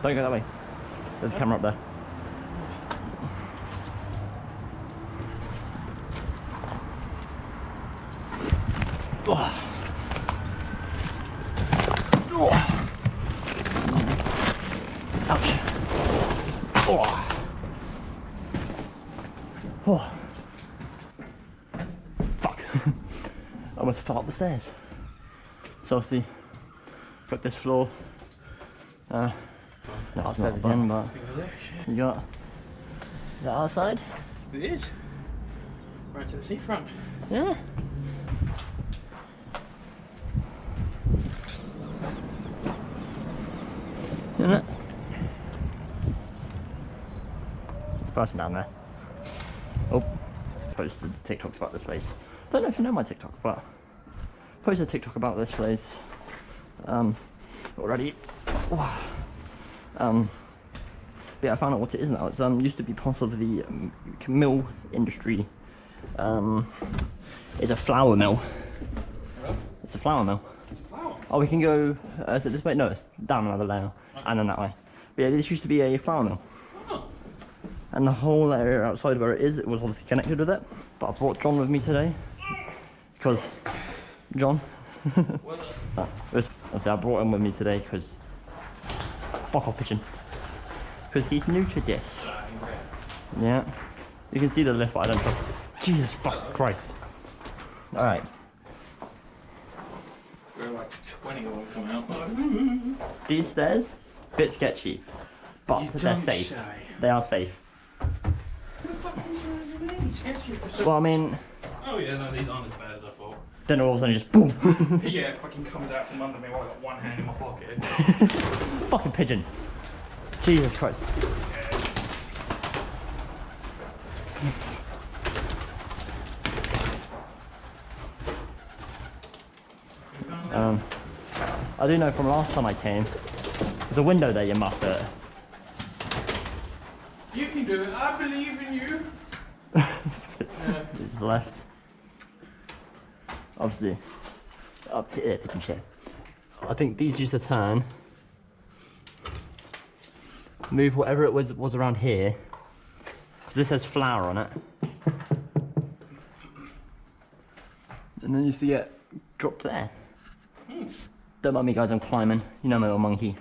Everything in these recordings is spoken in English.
Don't go that way. There's a camera up there. Oh. Oh. Ouch. Oh. Oh. Fuck. I almost fell up the stairs. So obviously, got this floor. Not upstairs again, but you got the outside. It is. Right to the seafront. Yeah. Isn't it? It's person down there. Oh, posted TikToks about this place. Don't know if you know my TikTok, but posted a TikTok about this place already. But yeah, I found out what it is now. It's used to be part of the mill industry. It's a flour mill. It's a flour mill. Oh, we can go. Is it this way? No, it's down another layer, and then that way. But yeah, this used to be a flour mill. And the whole area outside where it is, it was obviously connected with it. But I brought John with me today because John. Obviously, I brought him with me today because fuck off, pigeon. Because he's new to this. Yeah, you can see the lift, but I don't trust. Jesus fuck Christ! All right. We're like 20 when we come out. These stairs, bit sketchy, but they're safe. They are safe. Well, I mean. Oh yeah, no, these aren't as bad as I thought. Then all of a sudden just boom. Yeah, it fucking comes out from under me while I've got one hand in my pocket. Fucking pigeon. Jesus Christ. I do know from last time I came, there's a window there, you muppet. You can do it, I believe in you. It's left. Obviously, up here, pigeon chair. I think these used to turn. Move whatever it was around here, because this has flour on it. And then you see it dropped there. Don't mind me, guys, I'm climbing. You know my little monkey.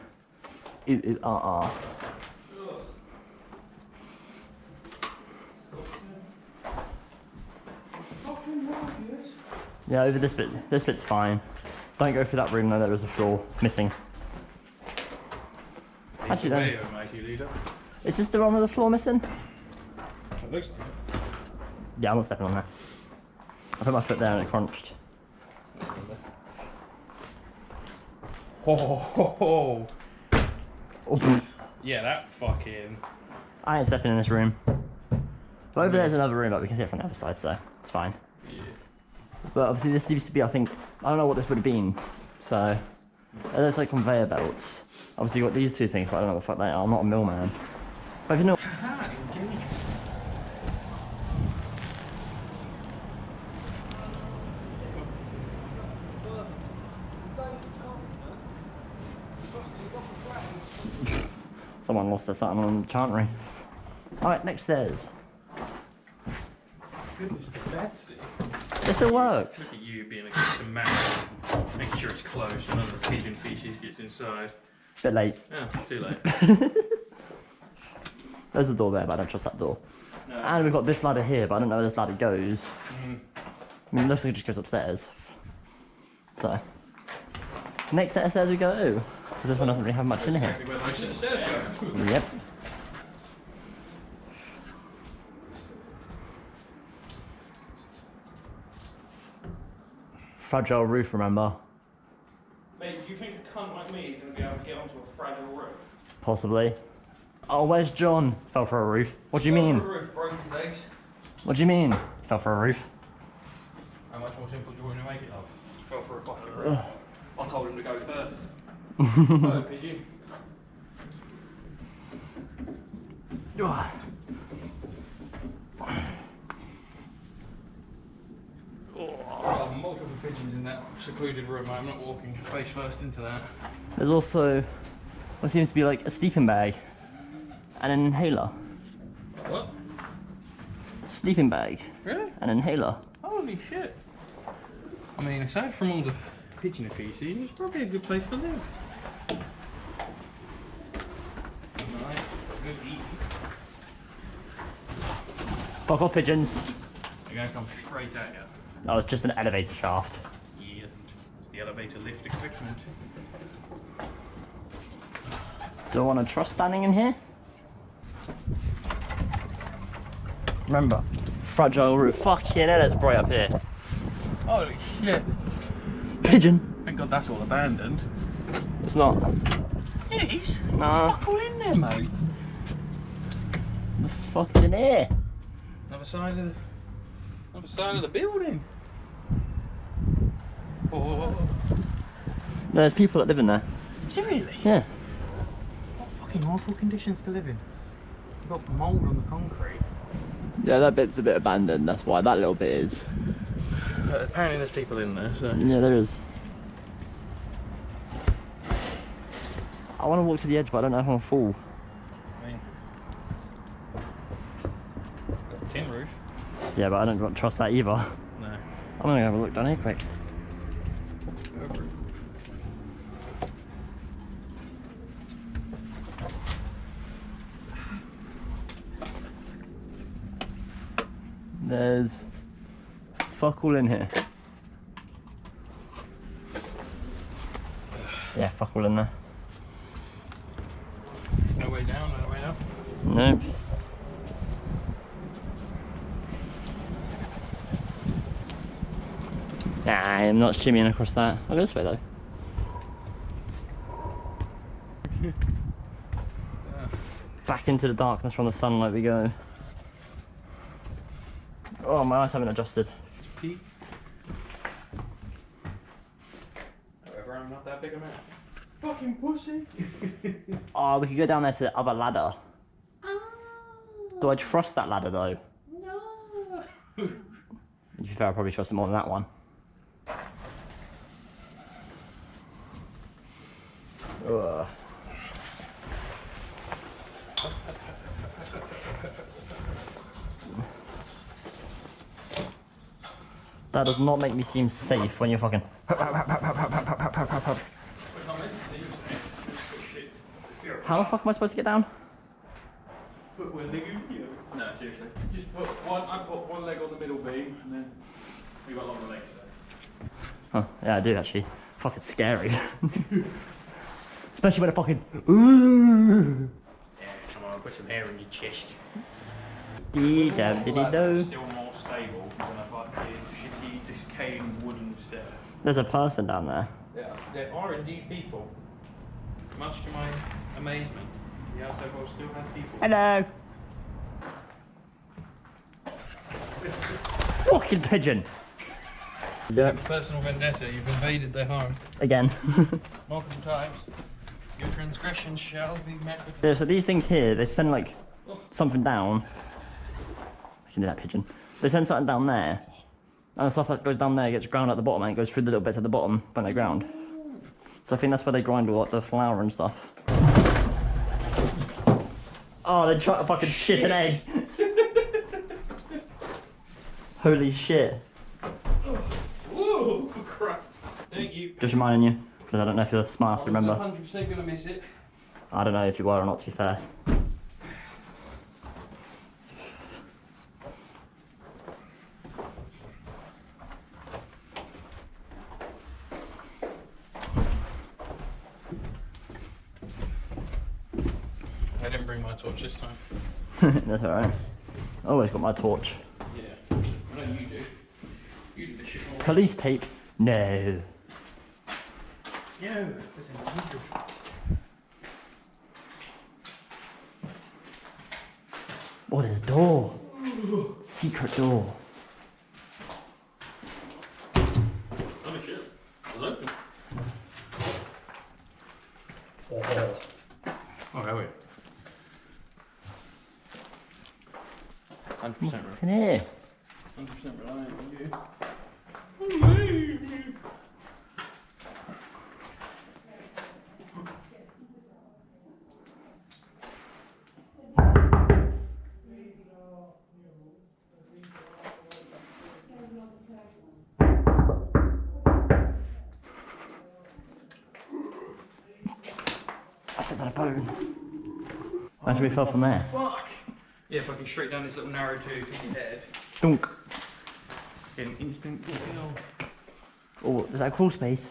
Yeah, over this bit. This bit's fine. Don't go through that room though, there is a floor missing. Actually, no. Is this the one with the floor missing? It looks like it. Yeah, I'm not stepping on that. I put my foot there and it crunched. Oh. Oh. Yeah, that fucking. I ain't stepping in this room. But over there's another room, but we can see it from the other side, so it's fine. Yeah. But obviously this used to be, I think, I don't know what this would have been. So, there's like conveyor belts. Obviously you got these two things, but I don't know what the fuck they are. I'm not a millman. But if you know... Someone lost their something on the chantry. Alright, next stairs. Goodness to Betsy. It still works. Look at you being against the mat, making sure it's closed so none of the pigeon feces gets inside. Bit late. Yeah, too late. There's a door there, but I don't trust that door. No. And we've got this ladder here, but I don't know where this ladder goes. I mean, it looks like it just goes upstairs. So, next set of stairs we go. Because this one doesn't really have much in here. Exactly where most of the stairs go. Yep. Fragile roof, remember? Mate, do you think a cunt like me is going to be able to get onto a fragile roof? Possibly. Oh, where's John? Fell for a roof. What do you mean? Fell for a roof, broke his legs. What do you mean? Fell for a roof. How much more simple do you want to make it, love? He fell for a fucking roof. I told him to go first. Hello, pigeon. Multiple pigeons in that secluded room. I'm not walking face first into that. There's also What seems to be like a sleeping bag and an inhaler. What? Sleeping bag. Really? An inhaler. Holy shit. I mean, aside from all the pigeon feces, it's probably a good place to live. Nice, good eat. Fuck off, pigeons. They're gonna come straight at you. Oh, it's just an elevator shaft. Yes, it's the elevator lift equipment. Do I want to trust standing in here? Remember, fragile roof. Fucking hell, it's bright up here. Holy shit. Pigeon. Thank God that's all abandoned. It's not. It is. Nah. Fuck all in there, mate. The fuck's in here? Other side of the building. Oh. There's people that live in there. Is it really? Yeah. What fucking awful conditions to live in. You've got mould on the concrete. Yeah, that bit's a bit abandoned, that's why that little bit is. But apparently there's people in there, so. Yeah, there is. I want to walk to the edge, but I don't know if I'm gonna fall. I mean, got a tin roof. Yeah, but I don't trust that either. I'm No. gonna have a look down here quick. Go for it. There's fuck all in here. Yeah, fuck all in there. No way down, no way up. Nope. Nah, I'm not shimmying across that. I'll go this way though. Back into the darkness from the sunlight we go. Oh, my eyes haven't adjusted. Pete. However, I'm not that big a man. Fucking pussy. Oh, we could go down there to the other ladder. Oh. Do I trust that ladder though? No. To be fair, I probably trust it more than that one. Ugh. That does not make me seem safe when you're fucking. How the fuck am I supposed to get down? Put one leg in here. No, seriously. Just put one. I put one leg on the middle beam, and then we got longer legs. So. Oh, yeah, I do actually. Fucking scary. Especially when it fucking. Ooh. Yeah, come on, put some hair in your chest. Dee dab diddy do. Still more stable than a fucking shitty, decaying wooden stair. There's a person down there. Yeah, there are indeed people. Much to my amazement, the outside world still has people. Hello. Fucking pigeon. Yep. Personal vendetta, you've invaded their home Again. multiple times. Your transgressions shall be met with. Yeah, so these things here, they send like something down. I can do that pigeon. They send something down there, and the stuff that goes down there gets ground at the bottom and it goes through the little bits at the bottom when they ground. So I think that's where they grind all the flour and stuff. Oh, they try to fucking shit an egg. Holy shit. Whoa, Christ. Thank you. Just reminding you, because I don't know if you're smart enough to remember. I'm 100% gonna miss it. I don't know if you were or not, to be fair. I didn't bring my torch this time. That's alright. Always got my torch. Yeah, I know you do. You do this shit all. Police tape? No. No. Oh, there's a door. Secret door. Holy shit. It's open. Oh, are we? 100% What's in here? 100% reliant on you. I stepped on a bone. Imagine we fell from there. Fuck! Yeah, fucking straight down this little narrow tube in your head. Dunk. Get an instant kill. Oh, is that a crawl space?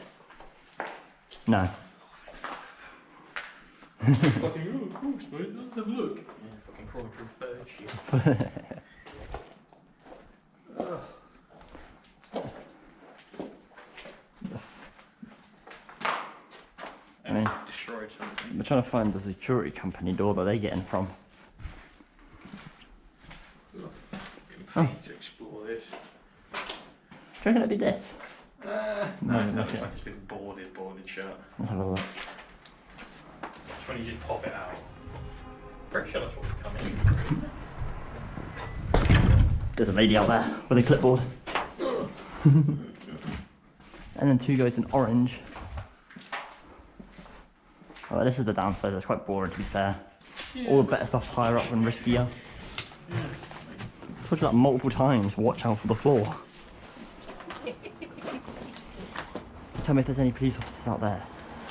No. Fucking, oh, cool, space, let's have a look. Yeah, fucking crawling through bird shit. I mean, destroyed something. we're trying to find the security company door that they get in from. Paid to explore this. Do you reckon it'd be this? No, not looks yet. like it's been boarded shut. Let's have a look. It's when you just pop it out. Pretty sure that's what's coming. There's a lady out there with a clipboard. And then 2 goes in orange. Oh, this is the downside, it's quite boring to be fair. Yeah. All the better stuff's higher up and riskier. Yeah. I told you that multiple times, watch out for the floor. Tell me if there's any police officers out there.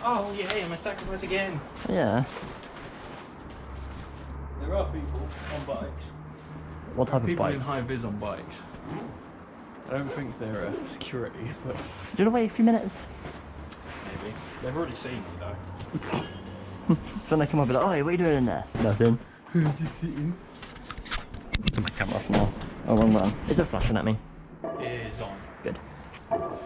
Oh yeah, I'm a sacrifice again. Yeah. There are people on bikes. What type of People bikes? in high vis on bikes. I don't think they're security, but Do you want to wait a few minutes? maybe. They've already seen me though. So when they come up and like, oh, what are you doing in there? Nothing. Just sitting. Turn my camera off now. Oh, wrong one. Is it flashing at me? It is on. Good. Oh.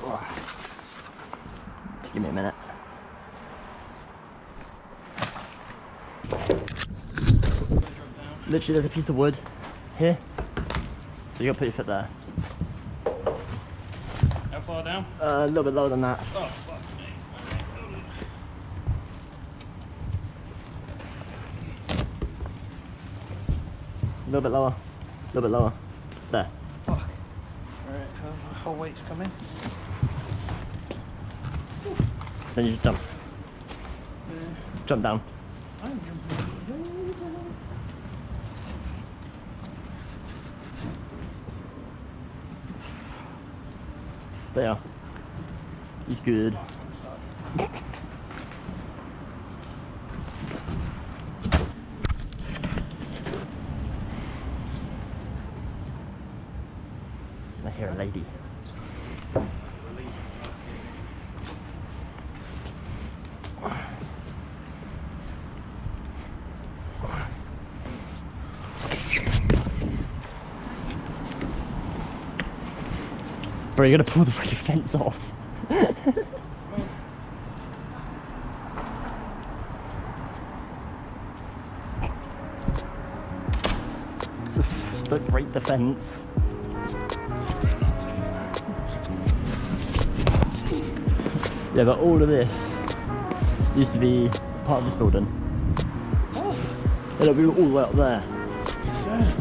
Oh. Just give me a minute. Literally, there's a piece of wood here, so you gotta put your foot there. How far down? A little bit lower than that. Oh, fuck me. A little bit lower. A little bit lower. There. Fuck. Alright, how whole weight's coming? Then you just jump. Yeah. Jump down. I'm jumping. There. He's good. I hear a lady. Bro, you're gonna pull the freaking fence off. Don't break the fence. Yeah, but all of this used to be part of this building. Oh. It'll be all the way up there. Yeah.